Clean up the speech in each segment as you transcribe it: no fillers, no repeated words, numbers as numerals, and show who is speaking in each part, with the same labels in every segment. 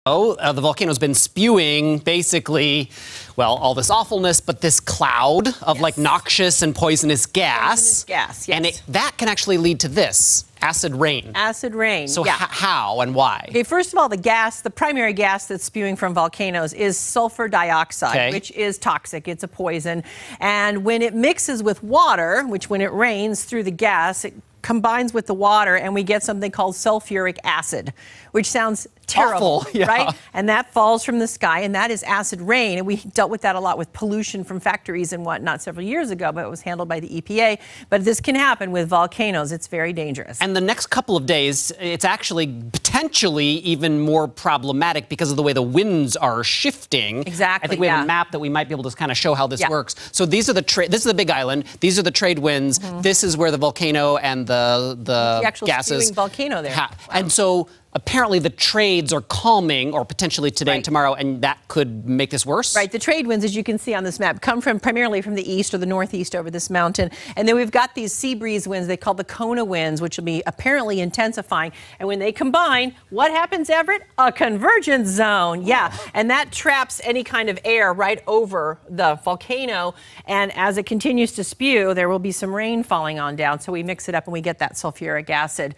Speaker 1: The volcano's been spewing basically, well, all this awfulness, but this cloud of like noxious and poisonous gas.
Speaker 2: Poisonous gas, yes.
Speaker 1: And that can actually lead to this, acid rain.
Speaker 2: Acid rain,
Speaker 1: So
Speaker 2: yeah.
Speaker 1: how and why?
Speaker 2: Okay, first of all, the primary gas that's spewing from volcanoes is sulfur dioxide, which is toxic. It's a poison. And when it mixes with water, which when it rains through the gas, it combines with the water and we get something called sulfuric acid, which sounds terrible,
Speaker 1: awful, yeah.
Speaker 2: right? And that falls from the sky, and that is acid rain. And we dealt with that a lot with pollution from factories and whatnot several years ago, but it was handled by the EPA. But this can happen with volcanoes. It's very dangerous.
Speaker 1: And the next couple of days, it's actually potentially even more problematic because of the way the winds are shifting.
Speaker 2: Exactly.
Speaker 1: I think we have a map that we might be able to kind of show how this works. So these are this is the big island. These are the trade winds. This is where the volcano and the
Speaker 2: actual
Speaker 1: gases.
Speaker 2: spewing volcano there. Wow.
Speaker 1: And so apparently the trades are calming, or potentially today and tomorrow, and that could make this worse?
Speaker 2: Right. The trade winds, as you can see on this map, come primarily from the east or the northeast over this mountain. And then we've got these sea breeze winds they call the Kona winds, which will be apparently intensifying. And when they combine, what happens, Everett? A convergence zone. Yeah. And that traps any kind of air right over the volcano. And as it continues to spew, there will be some rain falling on down. So we mix it up and we get that sulfuric acid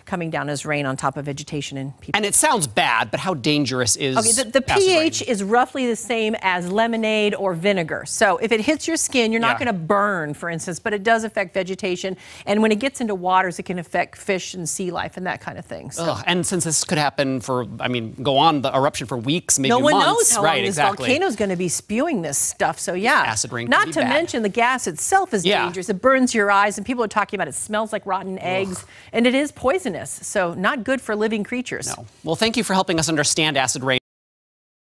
Speaker 2: coming down as rain on top of vegetation and people.
Speaker 1: And it sounds bad, but how dangerous is
Speaker 2: the pH is roughly the same as lemonade or vinegar. So if it hits your skin, you're not going to burn, for instance, but it does affect vegetation. And when it gets into waters, it can affect fish and sea life and that kind of thing. So.
Speaker 1: And since this could happen for, go on the eruption for weeks, maybe months.
Speaker 2: No one knows how long this
Speaker 1: exactly.
Speaker 2: volcano is going to be spewing this stuff. So yeah,
Speaker 1: acid rain
Speaker 2: not to mention the gas itself is dangerous. It burns your eyes, and people are talking about it smells like rotten eggs, and it is poisonous. So not good for living creatures.
Speaker 1: No. Well, thank you for helping us understand acid rain.